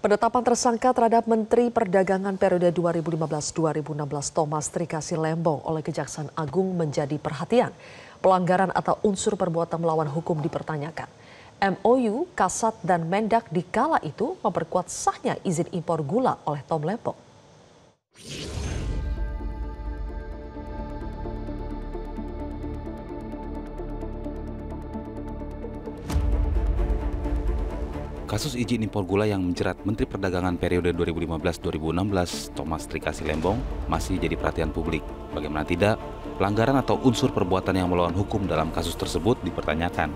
Penetapan tersangka terhadap Menteri Perdagangan periode 2015-2016 Thomas Trikasi Lembong oleh Kejaksaan Agung menjadi perhatian. Pelanggaran atau unsur perbuatan melawan hukum dipertanyakan. MOU, Kasat, dan Mendak di kala itu memperkuat sahnya izin impor gula oleh Tom Lembong. Kasus izin impor gula yang menjerat Menteri Perdagangan periode 2015-2016 Thomas Trikasi Lembong masih jadi perhatian publik. Bagaimana tidak, pelanggaran atau unsur perbuatan yang melawan hukum dalam kasus tersebut dipertanyakan.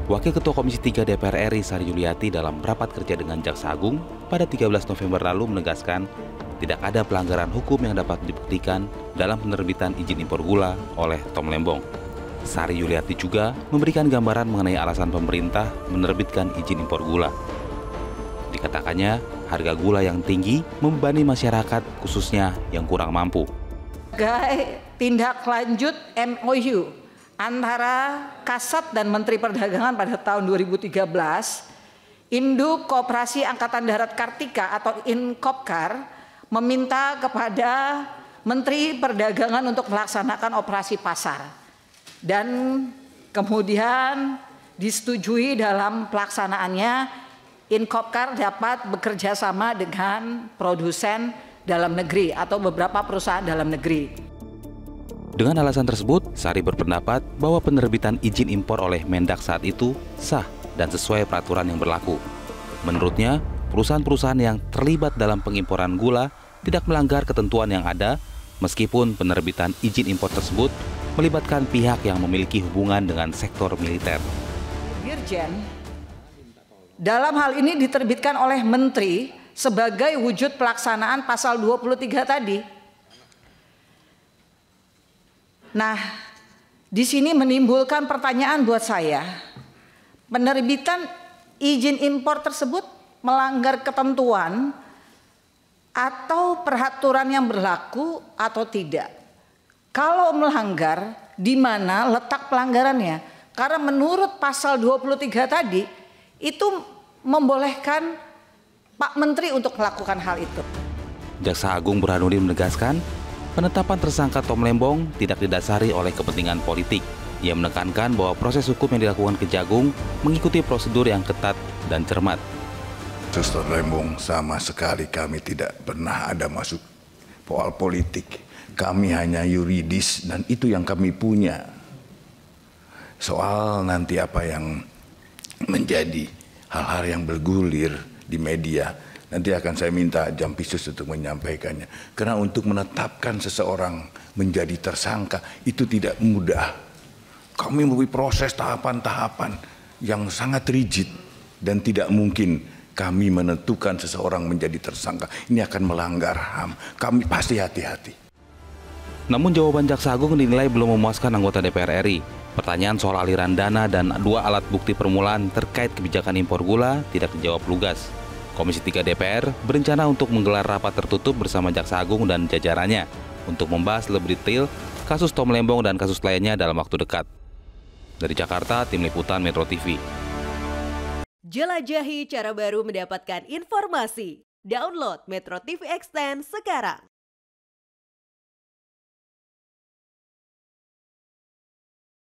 Wakil Ketua Komisi 3 DPR RI Sari Yuliati dalam rapat kerja dengan Jaksa Agung pada 13 November lalu menegaskan tidak ada pelanggaran hukum yang dapat dibuktikan dalam penerbitan izin impor gula oleh Tom Lembong. Sari Yuliati juga memberikan gambaran mengenai alasan pemerintah menerbitkan izin impor gula. Dikatakannya, harga gula yang tinggi membebani masyarakat khususnya yang kurang mampu. Sebagai tindak lanjut MOU antara Kasat dan Menteri Perdagangan pada tahun 2013, Induk Koperasi Angkatan Darat Kartika atau Inkopkar meminta kepada Menteri Perdagangan untuk melaksanakan operasi pasar. Dan kemudian disetujui dalam pelaksanaannya Inkopkar dapat bekerja sama dengan produsen dalam negeri atau beberapa perusahaan dalam negeri. Dengan alasan tersebut, Sari berpendapat bahwa penerbitan izin impor oleh Mendak saat itu sah dan sesuai peraturan yang berlaku. Menurutnya, perusahaan-perusahaan yang terlibat dalam pengimporan gula tidak melanggar ketentuan yang ada meskipun penerbitan izin impor tersebut melibatkan pihak yang memiliki hubungan dengan sektor militer. Dirjen dalam hal ini diterbitkan oleh Menteri sebagai wujud pelaksanaan pasal 23 tadi. Nah, di sini menimbulkan pertanyaan buat saya. Penerbitan izin impor tersebut melanggar ketentuan atau peraturan yang berlaku atau tidak? Kalau melanggar, di mana letak pelanggarannya? Karena menurut pasal 23 tadi, itu membolehkan Pak Menteri untuk melakukan hal itu. Jaksa Agung Burhanuddin menegaskan, penetapan tersangka Tom Lembong tidak didasari oleh kepentingan politik. Ia menekankan bahwa proses hukum yang dilakukan Kejagung mengikuti prosedur yang ketat dan cermat. Kasus Tom Lembong sama sekali kami tidak pernah ada masuk soal politik. Kami hanya yuridis dan itu yang kami punya. Soal nanti apa yang menjadi hal-hal yang bergulir di media, nanti akan saya minta Jampisus untuk menyampaikannya. Karena untuk menetapkan seseorang menjadi tersangka itu tidak mudah. Kami melalui proses tahapan-tahapan yang sangat rigid dan tidak mungkin kami menentukan seseorang menjadi tersangka. Ini akan melanggar HAM. Kami pasti hati-hati. Namun jawaban Jaksa Agung dinilai belum memuaskan anggota DPR RI. Pertanyaan soal aliran dana dan dua alat bukti permulaan terkait kebijakan impor gula tidak dijawab lugas. Komisi 3 DPR berencana untuk menggelar rapat tertutup bersama Jaksa Agung dan jajarannya untuk membahas lebih detail kasus Tom Lembong dan kasus lainnya dalam waktu dekat. Dari Jakarta, Tim Liputan Metro TV. Jelajahi cara baru mendapatkan informasi. Download Metro TV Extend sekarang.